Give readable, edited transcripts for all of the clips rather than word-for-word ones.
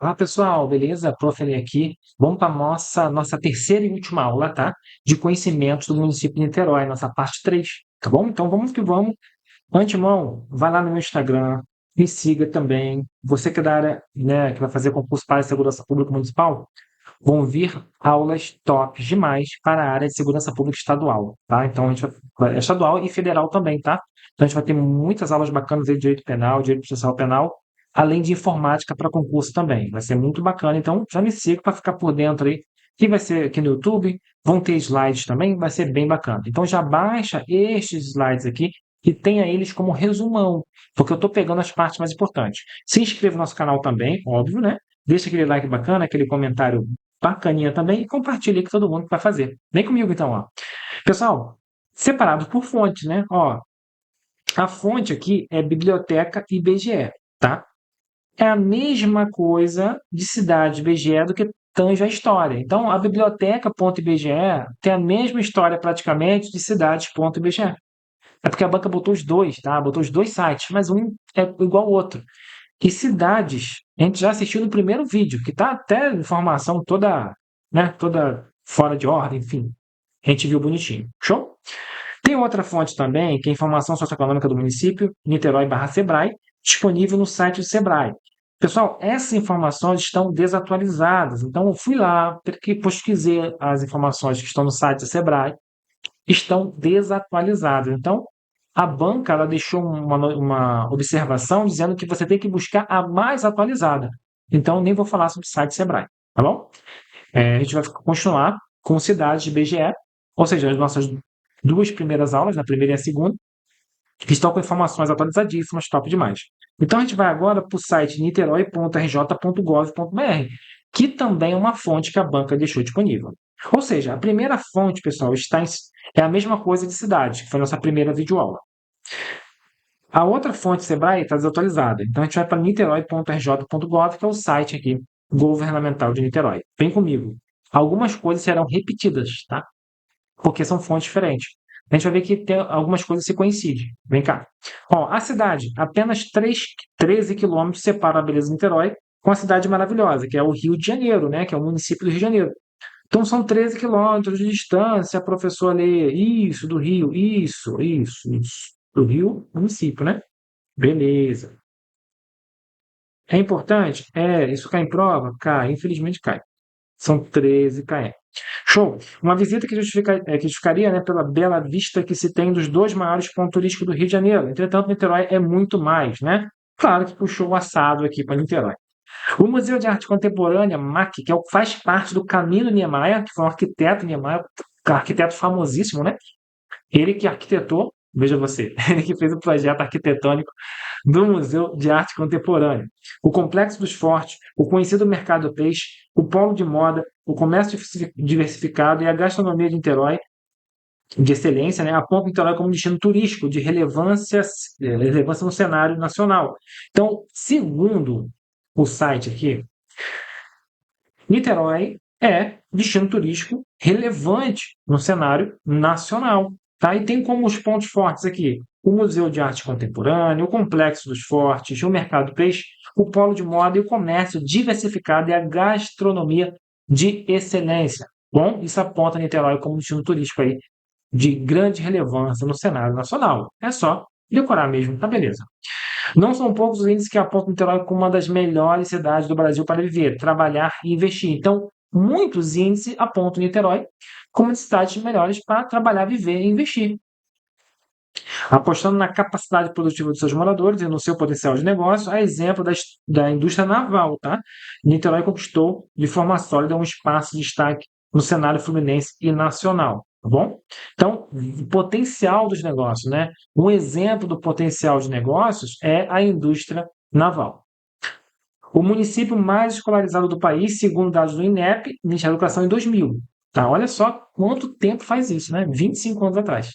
Olá, pessoal, beleza? Prof. Eli aqui. Vamos para a nossa terceira e última aula, tá? De conhecimentos do município de Niterói, nossa parte 3, tá bom? Então vamos que vamos. Antemão, vai lá no meu Instagram, me siga também. Você que é da área, né, que vai fazer concurso para a segurança pública municipal, vão vir aulas tops demais para a área de segurança pública estadual, tá? Então a gente é estadual e federal também, tá? Então a gente vai ter muitas aulas bacanas aí de direito penal, direito processual penal, além de informática para concurso também. Vai ser muito bacana. Então já me siga para ficar por dentro aí. Que vai ser aqui no YouTube, vão ter slides também, vai ser bem bacana. Então já baixa estes slides aqui e tenha eles como resumão, porque eu estou pegando as partes mais importantes. Se inscreva no nosso canal também, óbvio, né? Deixa aquele like bacana, aquele comentário bacaninha também e compartilha com todo mundo que vai fazer. Vem comigo então, ó. Pessoal, separado por fonte, né? Ó, a fonte aqui é Biblioteca IBGE, tá? É a mesma coisa de cidade IBGE do que tange a história. Então, a biblioteca.ibge tem a mesma história praticamente de cidades.ibge. É porque a banca botou os dois, tá? Botou os dois sites, mas um é igual ao outro. E cidades, a gente já assistiu no primeiro vídeo, que tá até informação toda, né, toda fora de ordem, enfim. A gente viu bonitinho. Show? Tem outra fonte também, que é a informação socioeconômica do município, Niterói/Sebrae, disponível no site do Sebrae. Pessoal, essas informações estão desatualizadas. Então, eu fui lá, porque pesquisei as informações que estão no site do Sebrae, estão desatualizadas. Então, a banca ela deixou uma observação dizendo que você tem que buscar a mais atualizada. Então, nem vou falar sobre o site Sebrae, tá bom? A gente vai continuar com cidades de BGE, ou seja, as nossas duas primeiras aulas, na primeira e a segunda, que estão com informações atualizadíssimas, top demais. Então, a gente vai agora para o site niterói.rj.gov.br, que também é uma fonte que a banca deixou disponível. Ou seja, a primeira fonte, pessoal, é a mesma coisa de cidade, que foi a nossa primeira videoaula. A outra fonte Sebrae está desatualizada. Então a gente vai para niterói.rj.gov, que é o site aqui governamental de Niterói. Vem comigo. Algumas coisas serão repetidas, tá? Porque são fontes diferentes. A gente vai ver que tem algumas coisas se coincidem. Vem cá. Ó, a cidade, apenas 13 quilômetros separa a beleza de Niterói com a cidade maravilhosa, que é o Rio de Janeiro, né? Que é o município do Rio de Janeiro. Então são 13 quilômetros de distância, professor lê isso, do Rio, isso. Do Rio, município, né? Beleza. É importante? É, isso cai em prova? Cai, infelizmente cai. São 13 km. Show! Uma visita que justificaria, né, pela bela vista que se tem dos dois maiores pontos turísticos do Rio de Janeiro. Entretanto, Niterói é muito mais, né? Claro que puxou o assado aqui para Niterói. O Museu de Arte Contemporânea, MAC, que faz parte do Camilo Niemeyer, que foi um arquiteto Niemeyer, um arquiteto famosíssimo, né? Ele que arquitetou, veja você, ele que fez o projeto arquitetônico do Museu de Arte Contemporânea. O Complexo dos Fortes, o conhecido Mercado do Peixe, o Polo de Moda, o comércio diversificado e a gastronomia de Niterói, de excelência, né, apontam Niterói como destino turístico de relevância no cenário nacional. Então, segundo o site aqui, Niterói é destino turístico relevante no cenário nacional. Tá? E tem como os pontos fortes aqui o Museu de Arte Contemporânea, o Complexo dos Fortes, o Mercado do Peixe, o Polo de Moda e o comércio diversificado e a gastronomia de excelência. Bom, isso aponta Niterói como destino turístico aí de grande relevância no cenário nacional. É só decorar mesmo, tá beleza. Não são poucos os índices que apontam Niterói como uma das melhores cidades do Brasil para viver, trabalhar e investir. Então, muitos índices apontam Niterói como uma das cidades melhores para trabalhar, viver e investir. Apostando na capacidade produtiva dos seus moradores e no seu potencial de negócio, a exemplo da indústria naval, tá? Niterói conquistou de forma sólida um espaço de destaque no cenário fluminense e nacional, tá bom? Então, o potencial dos negócios, né? Um exemplo do potencial de negócios é a indústria naval. O município mais escolarizado do país, segundo dados do INEP, Ministério da Educação, em 2000. Tá? Olha só quanto tempo faz isso, né? 25 anos atrás.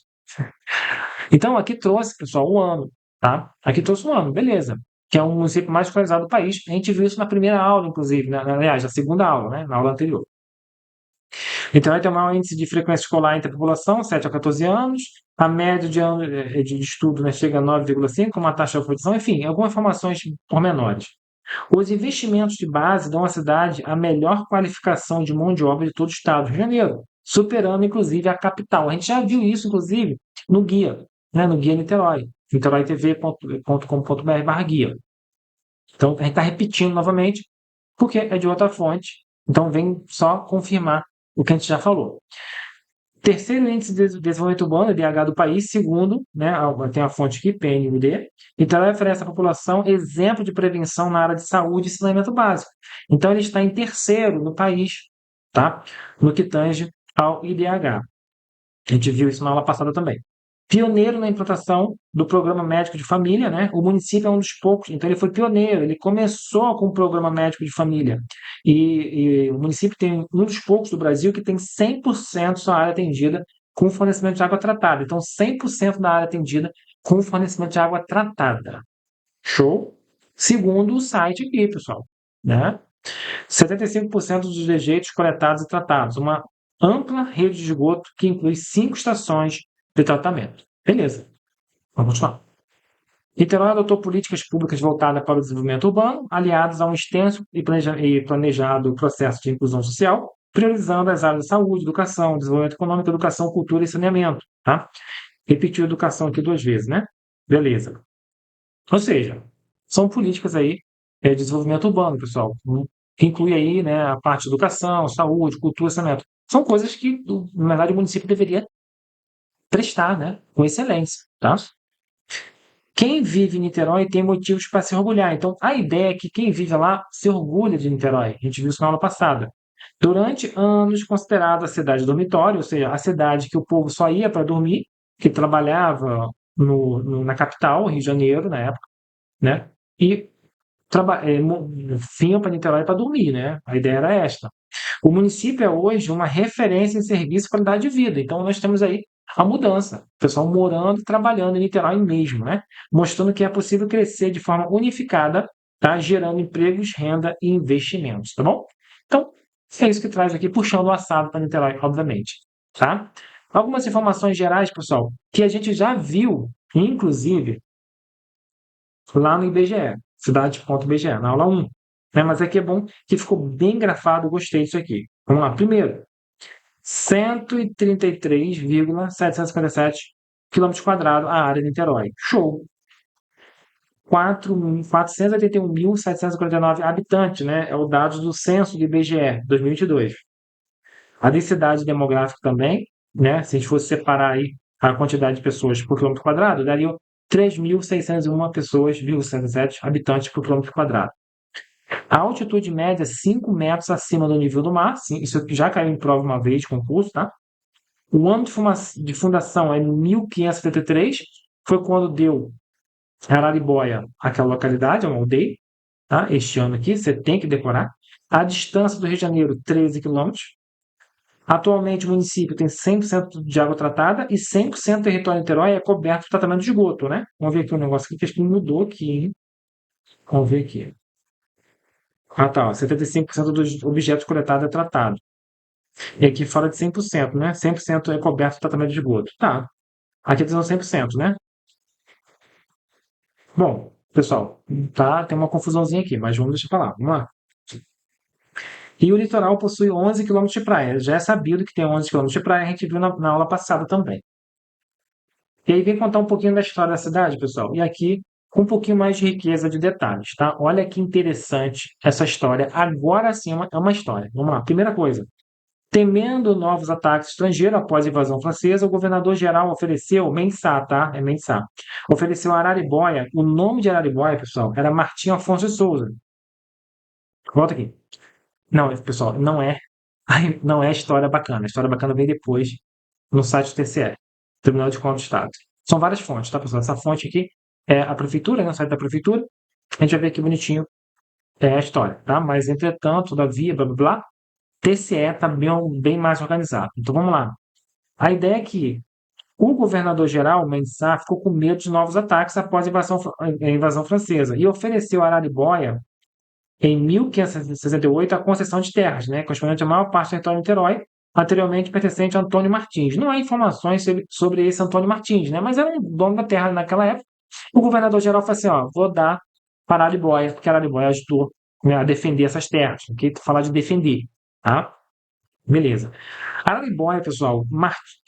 Então, aqui trouxe, pessoal, o ano, tá? Aqui trouxe o ano, beleza. Que é o município mais escolarizado do país. A gente viu isso na primeira aula, inclusive, aliás, na segunda aula, né? Na aula anterior. Então, vai ter um maior índice de frequência escolar entre a população, 7 a 14 anos. A média de ano de estudo, né, chega a 9,5, com uma taxa de alfabetização, enfim, algumas informações pormenores. Os investimentos de base dão à cidade a melhor qualificação de mão de obra de todo o estado do Rio de Janeiro, superando inclusive a capital. A gente já viu isso, inclusive, no guia, né, no guia Niterói, niteroitv.com.br/guia. Então, a gente está repetindo novamente, porque é de outra fonte. Então, vem só confirmar o que a gente já falou. Terceiro índice de desenvolvimento urbano, IDH do país, segundo, né, tem a fonte aqui, PNUD, então ele oferece à população exemplo de prevenção na área de saúde e saneamento básico. Então ele está em terceiro no país, tá? No que tange ao IDH. A gente viu isso na aula passada também. Pioneiro na implantação do programa médico de família, né? O município é um dos poucos, então ele foi pioneiro, ele começou com o programa médico de família. E o município tem um dos poucos do Brasil que tem 100% sua área atendida com fornecimento de água tratada. Então, 100% da área atendida com fornecimento de água tratada. Show? Segundo o site aqui, pessoal, né? 75% dos rejeitos coletados e tratados. Uma ampla rede de esgoto que inclui 5 estações de tratamento. Beleza. Vamos lá. Niterói adotou políticas públicas voltadas para o desenvolvimento urbano, aliadas a um extenso e planejado processo de inclusão social, priorizando as áreas de saúde, educação, desenvolvimento econômico, educação, cultura e saneamento. Tá? Repetiu educação aqui 2 vezes, né? Beleza. Ou seja, são políticas aí de desenvolvimento urbano, pessoal, que inclui aí, né, a parte de educação, saúde, cultura, saneamento. São coisas que, na verdade, o município deveria prestar, né, com excelência, tá? Quem vive em Niterói tem motivos para se orgulhar. Então, a ideia é que quem vive lá se orgulha de Niterói. A gente viu isso na aula passada. Durante anos considerada a cidade dormitório, ou seja, a cidade que o povo só ia para dormir, que trabalhava na capital, Rio de Janeiro, na época, né? E vinham para Niterói para dormir, né? A ideia era esta. O município é hoje uma referência em serviço e qualidade de vida. Então, nós temos aí a mudança. O pessoal morando e trabalhando em Niterói mesmo, né? Mostrando que é possível crescer de forma unificada, tá? Gerando empregos, renda e investimentos, tá bom? Então, é isso que traz aqui, puxando o assado para Niterói, obviamente, tá? Algumas informações gerais, pessoal, que a gente já viu, inclusive, lá no IBGE, cidade.bge, na aula 1. Né? Mas aqui é bom que ficou bem grafado, gostei disso aqui. Vamos lá, primeiro, 133,757 km² a área de Niterói. Show! 481.749 habitantes, né? É o dado do censo do IBGE, 2022. A densidade demográfica também, né? Se a gente fosse separar aí a quantidade de pessoas por quilômetro quadrado, daria 3.601 pessoas, 1,67 habitantes por quilômetro quadrado. A altitude média é 5 metros acima do nível do mar, sim, isso já caiu em prova uma vez, concurso, tá? O ano de fundação é 1573, foi quando deu Araribóia, aquela localidade, é uma aldeia, tá? Este ano aqui, você tem que decorar. A distância do Rio de Janeiro, 13 quilômetros. Atualmente, o município tem 100% de água tratada e 100% do território de Niterói é coberto por tratamento de esgoto, né? Vamos ver aqui um negócio aqui que acho que mudou aqui, hein? Vamos ver aqui. Ah, tá. 75% dos objetos coletados é tratado. E aqui fora de 100%, né? 100% é coberto por tratamento de esgoto. Tá. Aqui está dizendo 100%, né? Bom, pessoal, tá, tem uma confusãozinha aqui, mas vamos deixar pra lá. Vamos lá. E o litoral possui 11 quilômetros de praia. Já é sabido que tem 11 quilômetros de praia, a gente viu na aula passada também. E aí vem contar um pouquinho da história da cidade, pessoal. E aqui, com um pouquinho mais de riqueza de detalhes, tá? Olha que interessante essa história. Agora sim é uma história. Vamos lá. Primeira coisa. Temendo novos ataques estrangeiros após a invasão francesa, o governador-geral ofereceu, Mensah, tá? É Mensah. Ofereceu a Araribóia. O nome de Araribóia, pessoal, era Martim Afonso de Souza. Volta aqui. Não, pessoal, não é história bacana. A história bacana vem depois no site do TCE, Tribunal de Contas do Estado. São várias fontes, tá, pessoal? Essa fonte aqui é a prefeitura, né? O site da prefeitura. A gente vai ver aqui bonitinho a história, tá? Mas, entretanto, todavia, blá blá blá, TCE está bem mais organizado. Então vamos lá. A ideia é que o governador-geral, Mensah, ficou com medo de novos ataques após a invasão francesa e ofereceu a Araribóia, em 1568, a concessão de terras, né, correspondente à maior parte do território de Niterói, anteriormente pertencente a Antônio Martins. Não há informações sobre esse Antônio Martins, né, mas era um dono da terra naquela época. O governador-geral falou assim: ó, vou dar para Araribóia, porque Araribóia ajudou, né, a defender essas terras. Aqui falar de defender, tá? Beleza. Araribóia, pessoal,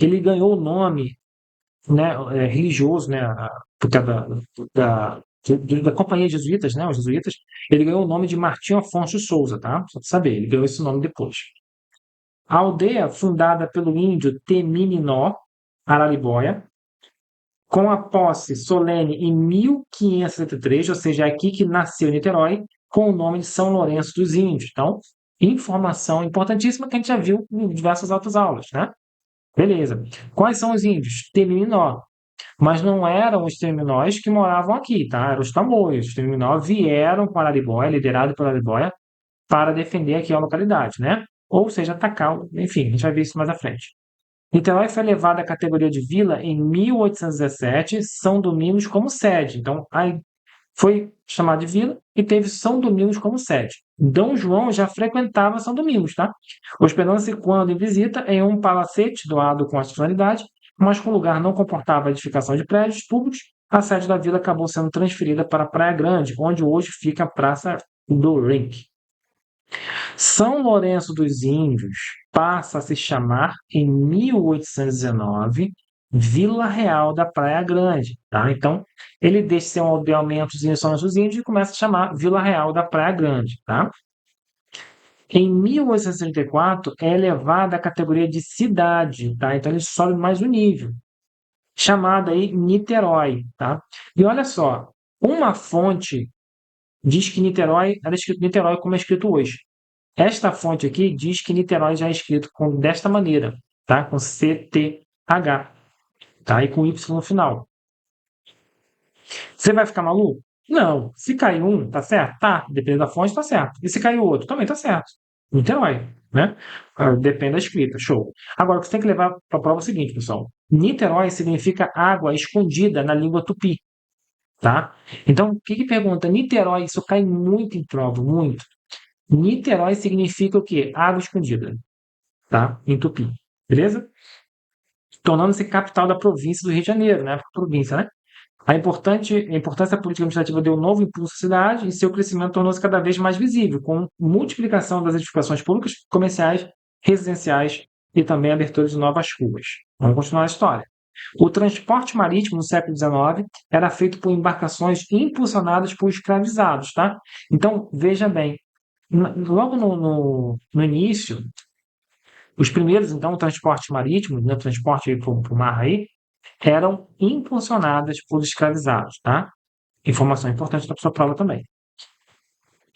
ele ganhou o nome, né, religioso, né, por causa da Companhia Jesuítas, né, os jesuítas, ele ganhou o nome de Martim Afonso de Souza, tá? Só para saber, ele ganhou esse nome depois. A aldeia, fundada pelo índio Temiminó, Araribóia, com a posse solene em 1573, ou seja, é aqui que nasceu Niterói, com o nome de São Lourenço dos Índios. Então, informação importantíssima que a gente já viu em diversas outras aulas, né? Beleza. Quais são os índios? Temiminó. Mas não eram os Teminós que moravam aqui, tá? Eram os Tamoios. Os Teminó vieram para Araribóia, liderado por Araribóia, para defender aqui a localidade, né? Ou seja, atacar, enfim, a gente vai ver isso mais à frente. Niterói foi elevada à categoria de vila em 1817, São Domingos como sede. Então, aí foi chamada de vila e teve São Domingos como sede. Dom João já frequentava São Domingos, tá? Hospedando-se quando em visita em um palacete doado com hospitalidade, mas com o lugar não comportava a edificação de prédios públicos, a sede da vila acabou sendo transferida para Praia Grande, onde hoje fica a Praça do Rink. São Lourenço dos Índios passa a se chamar, em 1819, Vila Real da Praia Grande. Tá? Então, ele deixa de ser um aldeamento de São Lourenço dos Índios e começa a chamar Vila Real da Praia Grande. Tá? Em 1864, é elevada à categoria de cidade. Tá? Então, ele sobe mais um nível, chamada aí Niterói. Tá? E olha só, uma fonte diz que Niterói era escrito Niterói como é escrito hoje. Esta fonte aqui diz que Niterói já é escrito desta maneira, tá? Com CTH, tá? E com Y no final. Você vai ficar maluco? Não. Se cair um, tá certo? Tá. Dependendo da fonte, tá certo. E se cair outro, também tá certo. Niterói, né? Depende da escrita. Show. Agora, o que você tem que levar para a prova é o seguinte, pessoal. Niterói significa água escondida na língua tupi, tá? Então, o que pergunta? Niterói, isso cai muito em prova, muito. Niterói significa o quê? Água escondida, tá? Em tupi, beleza? Tornando-se capital da província do Rio de Janeiro, né? Província, né? A importância política administrativa deu um novo impulso à cidade e seu crescimento tornou-se cada vez mais visível, com multiplicação das edificações públicas, comerciais, residenciais e também abertura de novas ruas. Vamos continuar a história. O transporte marítimo no século XIX era feito por embarcações impulsionadas por escravizados, tá? Então, veja bem, logo no início, os primeiros, então, transportes marítimos, né, transporte por mar aí, eram impulsionadas por escravizados, tá? Informação importante para a sua prova também.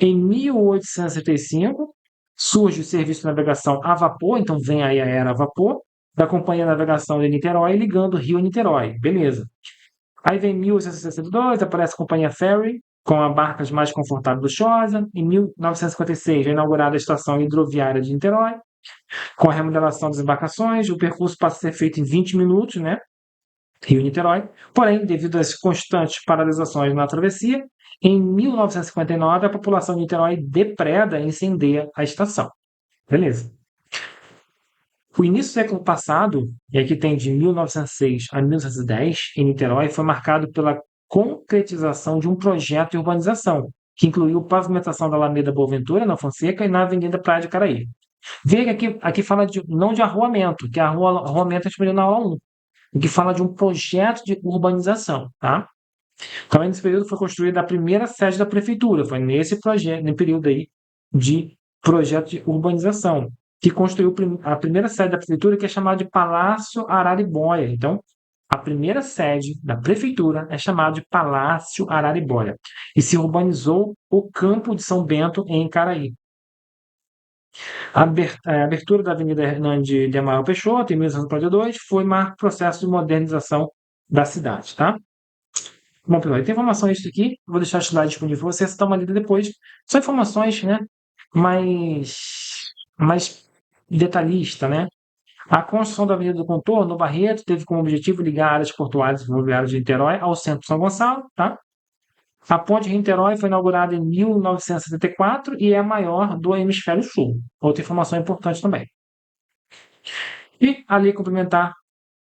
Em 1865, surge o serviço de navegação a vapor, então vem aí a era a vapor, da Companhia de Navegação de Niterói, ligando Rio a Niterói. Beleza. Aí vem 1862, aparece a Companhia Ferry, com a barcas mais confortável e luxuosa. Em 1956, é inaugurada a estação hidroviária de Niterói, com a remodelação das embarcações. O percurso passa a ser feito em 20 minutos, né? Rio-Niterói. Porém, devido às constantes paralisações na travessia, em 1959, a população de Niterói depreda e incendeia a estação. Beleza. O início do século passado, e aqui tem de 1906 a 1910, em Niterói, foi marcado pela concretização de um projeto de urbanização, que incluiu pavimentação da Alameda Boaventura, na Fonseca, e na Avenida Praia de Caraí. Veja que aqui fala não de arruamento, que arruamento a gente viu na aula 1, o que fala de um projeto de urbanização, tá? Também nesse período foi construída a primeira sede da prefeitura, foi nesse projeto, nesse período aí de projeto de urbanização, que construiu a primeira sede da prefeitura, que é chamada de Palácio Araribóia. Então, a primeira sede da prefeitura é chamada de Palácio Araribóia e se urbanizou o Campo de São Bento em Caraí. A abertura da Avenida Hernande de Amaral Peixoto, em 1942, foi um processo de modernização da cidade, tá? Bom, pessoal, tem informação isso aqui, vou deixar o slide disponível para vocês, dá uma lida depois. São informações, né, mais detalhista, né? A construção da Avenida do Contorno, no Barreto, teve como objetivo ligar áreas portuárias e ferroviárias de Niterói ao centro de São Gonçalo, tá? A ponte Rio-Niterói foi inaugurada em 1974 e é a maior do hemisfério sul. Outra informação importante também. E a Lei Complementar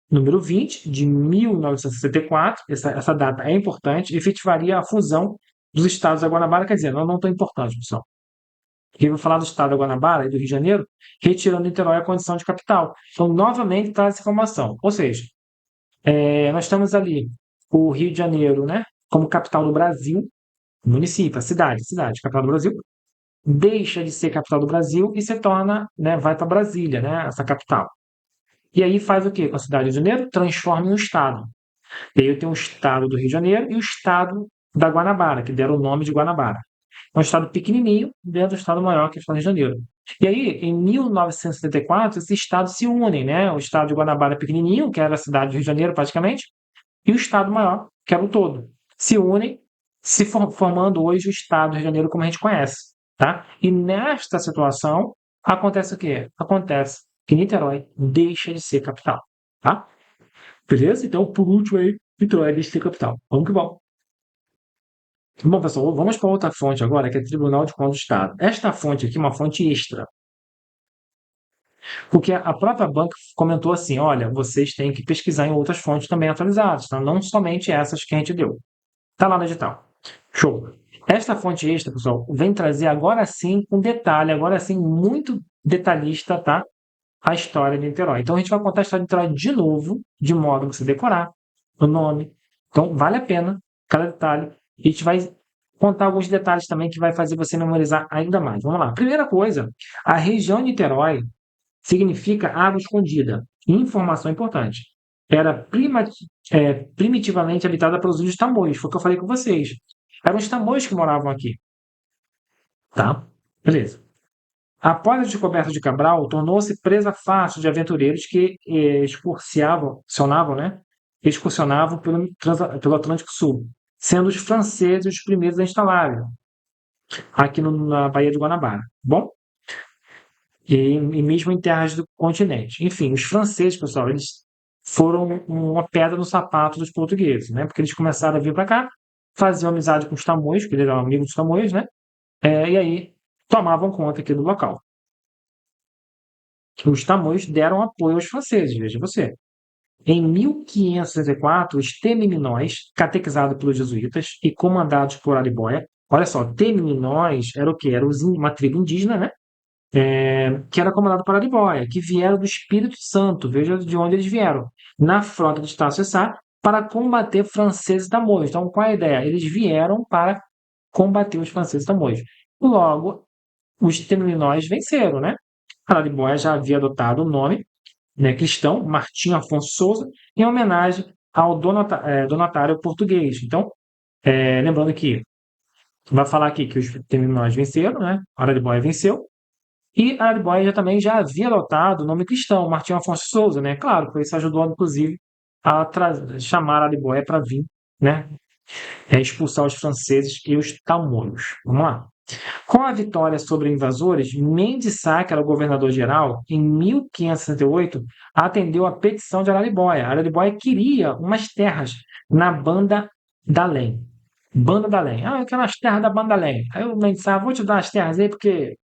número 20, de 1964, essa data é importante, efetivaria a fusão dos estados da Guanabara, quer dizer, não tão importante, pessoal. Porque eu vou falar do estado da Guanabara e do Rio de Janeiro, retirando Niterói a condição de capital. Então, novamente, traz essa informação. Ou seja, nós temos ali o Rio de Janeiro, né, como capital do Brasil, município, cidade, capital do Brasil, deixa de ser capital do Brasil e se torna, né, vai para Brasília, né, essa capital. E aí faz o quê com a cidade do Rio de Janeiro? Transforma em um estado. E aí eu tenho o estado do Rio de Janeiro e o estado da Guanabara, que deram o nome de Guanabara. É um estado pequenininho dentro do estado maior, que é o estado do Rio de Janeiro. E aí, em 1974, esses estados se unem, né? O estado de Guanabara pequenininho, que era a cidade do Rio de Janeiro praticamente, e o estado maior, que era o todo. Se unem, formando hoje o estado do Rio de Janeiro como a gente conhece, tá? E nesta situação, acontece o quê? Acontece que Niterói deixa de ser capital, tá? Beleza? Então, por último aí, Niterói deixa de ser capital. Vamos que vamos. Bom, pessoal, vamos para outra fonte agora, que é o Tribunal de Contas do Estado. Esta fonte aqui é uma fonte extra, porque a própria banca comentou assim: olha, vocês têm que pesquisar em outras fontes também atualizadas, tá? Não somente essas que a gente deu. Está lá no edital. Show. Esta fonte extra, pessoal, vem trazer agora sim um detalhe, agora sim muito detalhista, tá? A história de Niterói. Então a gente vai contar a história de Niterói de novo, de modo a você decorar o nome. Então vale a pena cada detalhe. E a gente vai contar alguns detalhes também que vai fazer você memorizar ainda mais. Vamos lá. Primeira coisa, a região de Niterói significa água escondida. Informação importante. Era primitivamente habitada pelos índios tamoios, foi o que eu falei com vocês. Eram os tamoios que moravam aqui. Tá? Beleza. Após a descoberta de Cabral, tornou-se presa fácil de aventureiros que excursionavam, né? Excursionavam pelo Atlântico Sul, sendo os franceses os primeiros a instalarem aqui na Baía de Guanabara. Bom, e mesmo em terras do continente. Enfim, os franceses, pessoal, eles foram uma pedra no sapato dos portugueses, né? Porque eles começaram a vir para cá, faziam amizade com os tamoios, porque eles eram amigos dos tamoios, né? E aí tomavam conta aqui do local. Os tamoios deram apoio aos franceses, veja você. Em 1564, os Temiminóis, catequizados pelos jesuítas e comandados por Aribóia, olha só, Temiminóis era o quê? Era uma tribo indígena, né? Que era comandado por Aribóia, que vieram do Espírito Santo, veja de onde eles vieram, na frota de Estácio Sá, para combater franceses e tamoios. Então, qual é a ideia? Eles vieram para combater os franceses e tamoios. Logo, os Temiminóis venceram, né? Aribóia já havia adotado o nome, né, cristão, Martim Afonso Souza, em homenagem ao donatário português. Então, lembrando que vai falar aqui que os Temiminóis venceram, né? Aribóia venceu, e a Aribóia também já havia adotado o nome cristão, Martim Afonso Souza, né? Claro, isso ajudou, inclusive, a chamar a Aribóia para vir, né? Expulsar os franceses e os tamoios. Vamos lá. Com a vitória sobre invasores, Mendes Sá, que era o governador-geral, em 1568, atendeu a petição de Araribóia. Araribóia queria umas terras na Banda da Além. Banda da Além. Eu quero as terras da Banda da Além. Aí o Mendes Sá, vou te dar as terras aí, porque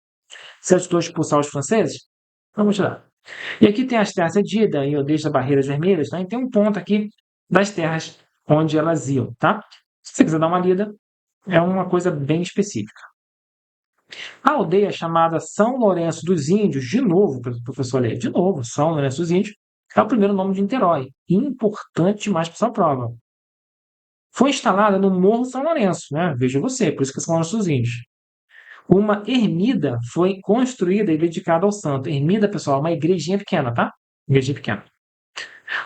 você ajudou a expulsar os franceses? Vamos te dar. E aqui tem as terras cedidas, em Odeias das Barreiras Vermelhas, tá? E tem um ponto aqui das terras onde elas iam, tá? Se você quiser dar uma lida, é uma coisa bem específica. A aldeia chamada São Lourenço dos Índios, de novo, professor Leite, de novo, São Lourenço dos Índios, é o primeiro nome de Niterói. Importante mais para essa prova. Foi instalada no Morro São Lourenço, né? Veja você, por isso que é São Lourenço dos Índios. Uma ermida foi construída e dedicada ao santo. Ermida, pessoal, é uma igrejinha pequena, tá? Igrejinha pequena.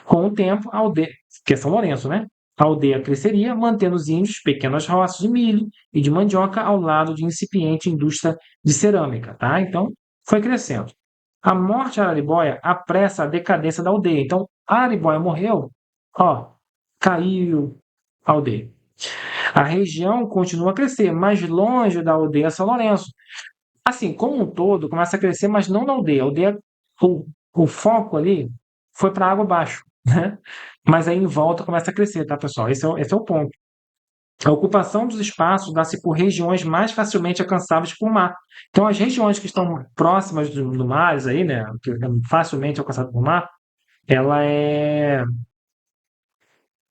Com o tempo, a aldeia, que é São Lourenço, né? A aldeia cresceria, mantendo os índios pequenas roças de milho e de mandioca ao lado de incipiente indústria de cerâmica, tá? Então, foi crescendo. A morte de Araribóia apressa a decadência da aldeia. Então, Araribóia morreu, ó, caiu a aldeia. A região continua a crescer, mas longe da aldeia São Lourenço. Assim, como um todo, começa a crescer, mas não na aldeia. A aldeia, o foco ali foi para água abaixo, né? Mas aí em volta começa a crescer, tá, pessoal? Esse é o ponto. A ocupação dos espaços dá-se por regiões mais facilmente alcançáveis por mar. Então, as regiões que estão próximas do mar, aí, né, que é facilmente alcançadas por mar, ela é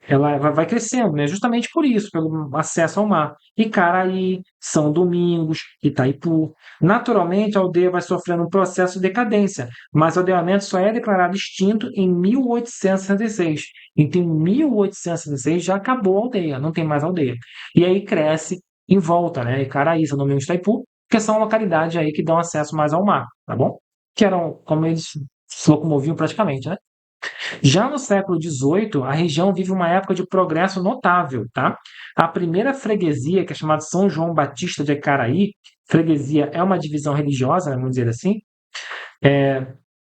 ela vai crescendo, né? Justamente por isso, pelo acesso ao mar. Icaraí, São Domingos, Itaipu. Naturalmente, a aldeia vai sofrendo um processo de decadência, mas o aldeamento só é declarado extinto em 1866. Então, em 1866 já acabou a aldeia, não tem mais aldeia. E aí cresce em volta, né? Icaraí, São Domingos, Itaipu, que são localidades aí que dão acesso mais ao mar, tá bom? Que eram como eles se locomoviam praticamente, né? Já no século XVIII, a região vive uma época de progresso notável, tá? A primeira freguesia, que é chamada São João Batista de Icaraí, freguesia é uma divisão religiosa, né, vamos dizer assim.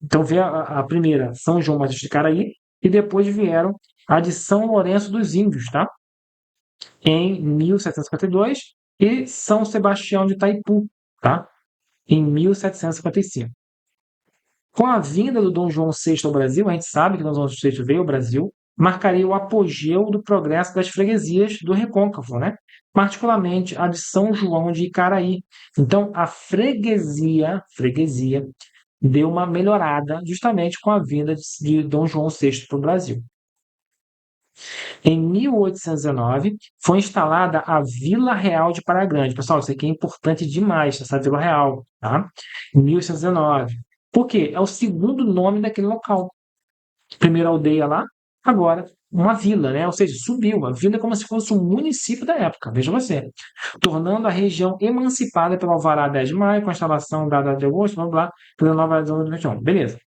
Então veio a primeira, São João Batista de Icaraí, e depois vieram a de São Lourenço dos Índios, tá? Em 1752, e São Sebastião de Itaipu, tá? Em 1755. Com a vinda do Dom João VI ao Brasil, a gente sabe que Dom João VI veio ao Brasil, marcaria o apogeu do progresso das freguesias do Recôncavo, né? Particularmente a de São João de Icaraí. Então, a freguesia deu uma melhorada justamente com a vinda de Dom João VI para o Brasil. Em 1819, foi instalada a Vila Real de Praia Grande. Pessoal, isso aqui é importante demais, essa Vila Real, tá? Em 1819. Por quê? É o segundo nome daquele local. Primeira aldeia lá, agora uma vila, né? Ou seja, subiu. A vila é como se fosse um município da época, veja você. Tornando a região emancipada pelo Alvará 10 de maio, com a instalação da data de agosto, blá, blá, pela nova zona do região. Beleza.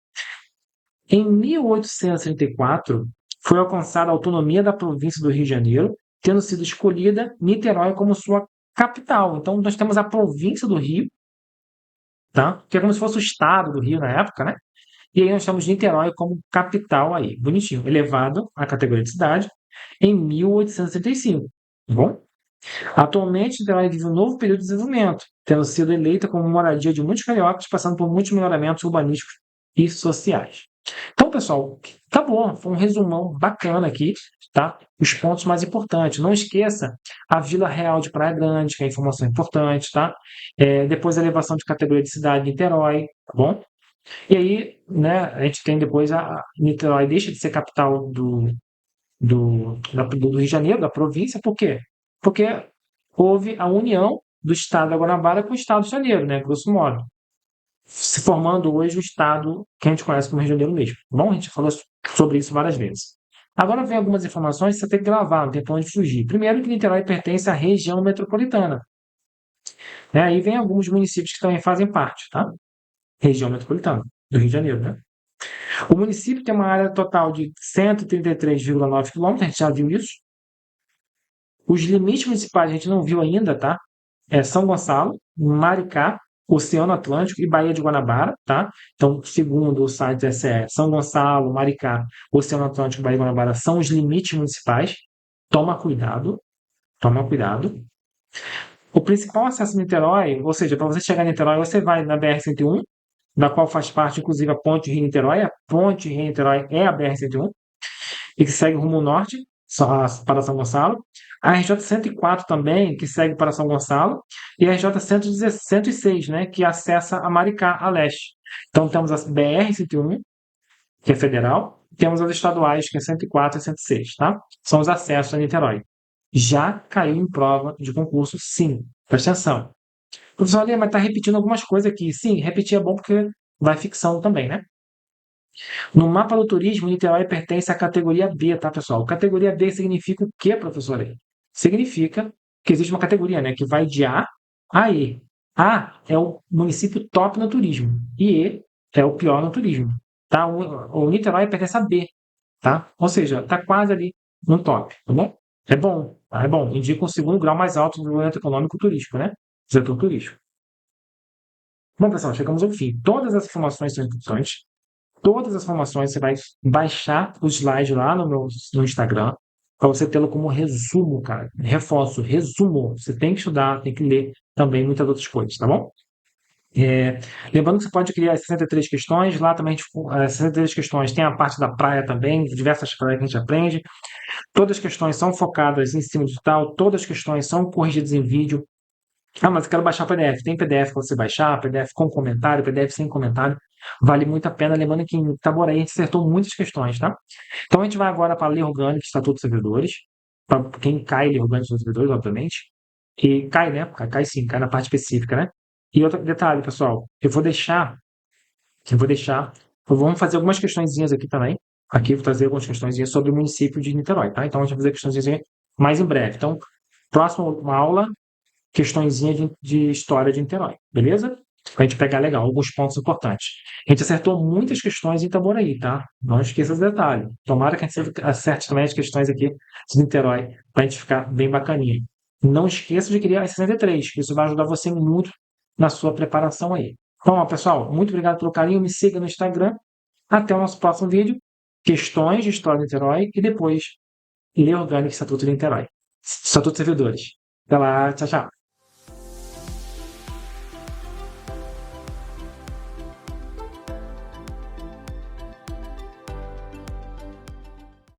Em 1834, foi alcançada a autonomia da província do Rio de Janeiro, tendo sido escolhida Niterói como sua capital. Então, nós temos a província do Rio, tá? Que é como se fosse o estado do Rio na época, né? E aí nós temos Niterói como capital aí, bonitinho, elevado à categoria de cidade em 1865. Tá bom? Atualmente, Niterói vive um novo período de desenvolvimento, tendo sido eleita como moradia de muitos cariocas, passando por muitos melhoramentos urbanísticos e sociais. Então, pessoal, tá bom, foi um resumão bacana aqui, tá? Os pontos mais importantes. Não esqueça a Vila Real de Praia Grande, que é informação importante, tá? Depois a elevação de categoria de cidade de Niterói, tá bom? E aí, né, a gente tem depois a Niterói deixa de ser capital do Rio de Janeiro, da província, por quê? Porque houve a união do estado da Guanabara com o estado do Rio de Janeiro, né, grosso modo, se formando hoje o estado que a gente conhece como Rio de Janeiro mesmo. Tá bom, a gente falou sobre isso várias vezes. Agora vem algumas informações que você tem que gravar, não tem para onde fugir. Primeiro que Niterói pertence à região metropolitana. Né? Aí vem alguns municípios que também fazem parte, tá? Região metropolitana do Rio de Janeiro, né? O município tem uma área total de 133,9 quilômetros, a gente já viu isso. Os limites municipais a gente não viu ainda, tá? É São Gonçalo, Maricá, Oceano Atlântico e Baía de Guanabara, tá? Então, segundo o site do SE, São Gonçalo, Maricá, Oceano Atlântico e Baía de Guanabara são os limites municipais. Toma cuidado, toma cuidado. O principal acesso a Niterói, ou seja, para você chegar em Niterói, você vai na BR-101, da qual faz parte, inclusive, a Ponte Rio-Niterói. A Ponte Rio-Niterói é a BR-101, e que segue rumo norte, para São Gonçalo. A RJ-104 também, que segue para São Gonçalo. E a RJ-106, né, que acessa a Maricá, a leste. Então, temos a BR-101, que é federal, e temos as estaduais, que é 104 e 106, tá? São os acessos a Niterói. Já caiu em prova de concurso, sim. Presta atenção. Professor Ali, mas está repetindo algumas coisas aqui. Sim, repetir é bom porque vai ficção também, né? No mapa do turismo, Niterói pertence à categoria B, tá, pessoal? Categoria B significa o quê, professor Ali? Significa que existe uma categoria, né, que vai de A a E. A é o município top no turismo e E é o pior no turismo, tá? O Niterói pertence a B, tá? Ou seja, está quase ali no top, tá bom? É bom, tá? É bom. Indica um segundo grau mais alto do desenvolvimento econômico turístico, né? Setor turístico. Bom, pessoal, chegamos ao fim. Todas as informações são importantes. Todas as informações você vai baixar o slide lá no Instagram para você tê-lo como resumo, cara. Reforço, resumo. Você tem que estudar, tem que ler também muitas outras coisas, tá bom? Lembrando que você pode criar as 63 questões, lá também as 63 questões tem a parte da praia também, diversas praias que a gente aprende. Todas as questões são focadas em ensino digital, todas as questões são corrigidas em vídeo. Ah, mas eu quero baixar PDF. Tem PDF para você baixar, PDF com comentário, PDF sem comentário. vale muito a pena, lembrando que em Itaboraí a gente acertou muitas questões, tá? Então a gente vai agora para a Lei Orgânica e Estatuto dos Servidores, para quem cai Lei Orgânica e Estatuto dos Servidores, obviamente, e cai, né? Cai sim, cai na parte específica, né? E outro detalhe, pessoal, vamos fazer algumas questõezinhas aqui também. Aqui eu vou trazer algumas questõezinhas sobre o município de Niterói, tá? Então a gente vai fazer questõezinhas mais em breve. Então, próxima aula, questõezinha de história de Niterói, beleza? Pra gente pegar legal, alguns pontos importantes. A gente acertou muitas questões em Itaboraí, tá? Não esqueça esse detalhe. Tomara que a gente acerte também as questões aqui de Niterói, pra gente ficar bem bacaninha. Não esqueça de criar as 63, que isso vai ajudar você muito na sua preparação aí. Então, ó, pessoal, muito obrigado pelo carinho. Me siga no Instagram. Até o nosso próximo vídeo. Questões de história de Niterói e depois Lei Orgânica e Estatuto de Niterói. Estatuto de Servidores. Até lá, tchau, tchau.